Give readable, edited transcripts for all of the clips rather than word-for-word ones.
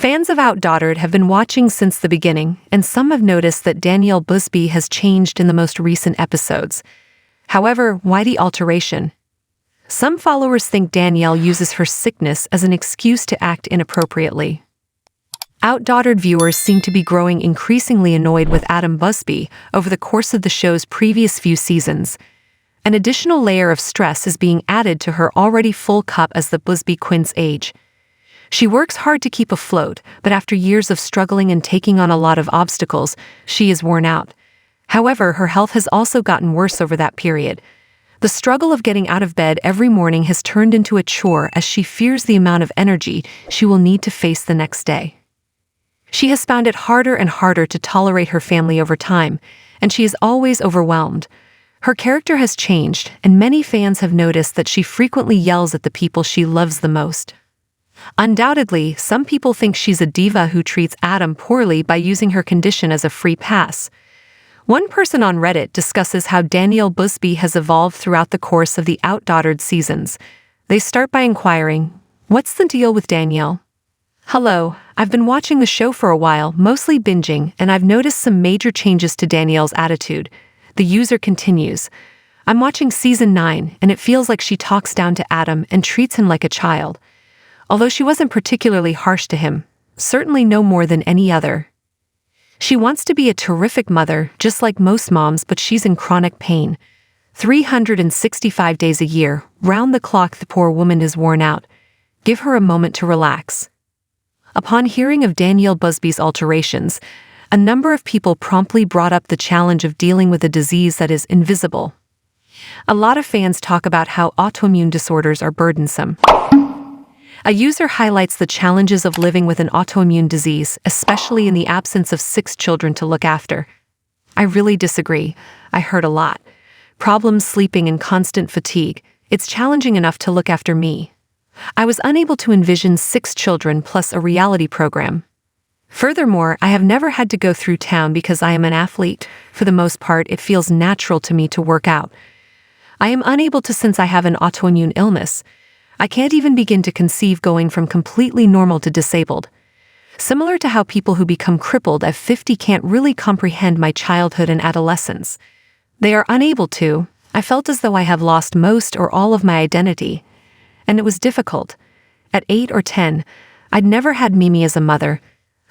Fans of OutDaughtered have been watching since the beginning, and some have noticed that Danielle Busby has changed in the most recent episodes. However, why the alteration? Some followers think Danielle uses her sickness as an excuse to act inappropriately. OutDaughtered viewers seem to be growing increasingly annoyed with Danielle Busby over the course of the show's previous few seasons. An additional layer of stress is being added to her already full cup as the Busby quints age. She works hard to keep afloat, but after years of struggling and taking on a lot of obstacles, she is worn out. However, her health has also gotten worse over that period. The struggle of getting out of bed every morning has turned into a chore as she fears the amount of energy she will need to face the next day. She has found it harder and harder to tolerate her family over time, and she is always overwhelmed. Her character has changed, and many fans have noticed that she frequently yells at the people she loves the most. Undoubtedly, some people think she's a diva who treats Adam poorly by using her condition as a free pass. One person on Reddit discusses how Danielle Busby has evolved throughout the course of the OutDaughtered seasons. They start by inquiring, "What's the deal with Danielle?" "Hello, I've been watching the show for a while, mostly binging, and I've noticed some major changes to Danielle's attitude." The user continues, "I'm watching season 9, and it feels like she talks down to Adam and treats him like a child. Although she wasn't particularly harsh to him, certainly no more than any other. She wants to be a terrific mother, just like most moms, but she's in chronic pain. 365 days a year, round the clock, the poor woman is worn out. Give her a moment to relax." Upon hearing of Danielle Busby's alterations, a number of people promptly brought up the challenge of dealing with a disease that is invisible. A lot of fans talk about how autoimmune disorders are burdensome. A user highlights the challenges of living with an autoimmune disease, especially in the absence of 6 children to look after. "I really disagree. I heard a lot. Problems sleeping and constant fatigue. It's challenging enough to look after me. I was unable to envision 6 children plus a reality program. Furthermore, I have never had to go through town because I am an athlete. For the most part, it feels natural to me to work out. I am unable to since I have an autoimmune illness. I can't even begin to conceive going from completely normal to disabled. Similar to how people who become crippled at 50 can't really comprehend my childhood and adolescence. They are unable to. I felt as though I have lost most or all of my identity. And it was difficult. At 8 or 10, I'd never had Mimi as a mother.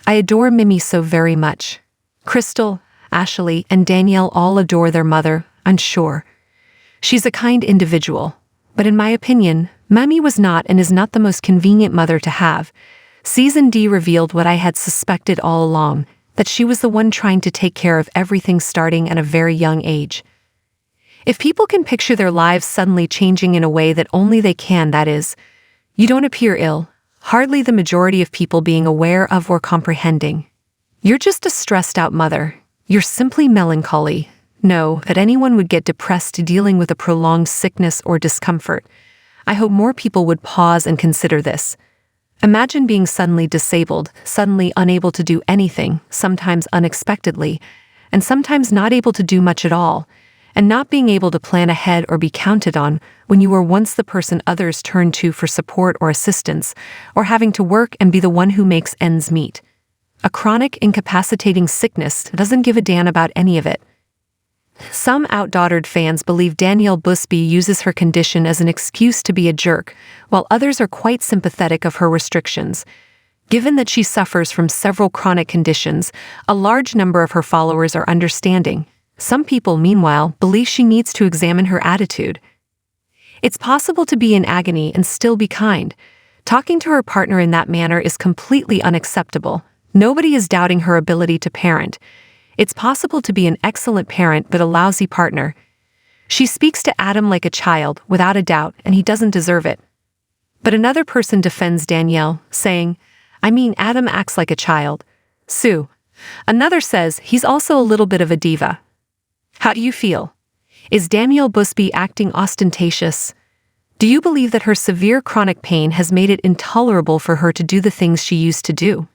I adore Mimi so very much. Crystal, Ashley, and Danielle all adore their mother, I'm sure. She's a kind individual. But in my opinion, Mimi was not and is not the most convenient mother to have. Season D revealed what I had suspected all along, that she was the one trying to take care of everything starting at a very young age. If people can picture their lives suddenly changing in a way that only they can, that is, you don't appear ill, hardly the majority of people being aware of or comprehending. You're just a stressed-out mother. You're simply melancholy. No, that anyone would get depressed dealing with a prolonged sickness or discomfort. I hope more people would pause and consider this. Imagine being suddenly disabled, suddenly unable to do anything, sometimes unexpectedly, and sometimes not able to do much at all, and not being able to plan ahead or be counted on when you were once the person others turned to for support or assistance, or having to work and be the one who makes ends meet. A chronic, incapacitating sickness doesn't give a damn about any of it. Some OutDaughtered fans believe Danielle Busby uses her condition as an excuse to be a jerk, while others are quite sympathetic of her restrictions. Given that she suffers from several chronic conditions, a large number of her followers are understanding. Some people, meanwhile, believe she needs to examine her attitude. It's possible to be in agony and still be kind. Talking to her partner in that manner is completely unacceptable. Nobody is doubting her ability to parent. It's possible to be an excellent parent but a lousy partner. She speaks to Adam like a child, without a doubt, and he doesn't deserve it. But another person defends Danielle, saying, "I mean, Adam acts like a child. Sue." Another says he's also a little bit of a diva. How do you feel? Is Danielle Busby acting ostentatious? Do you believe that her severe chronic pain has made it intolerable for her to do the things she used to do?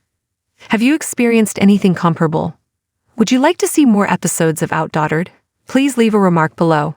Have you experienced anything comparable? Would you like to see more episodes of OutDaughtered? Please leave a remark below.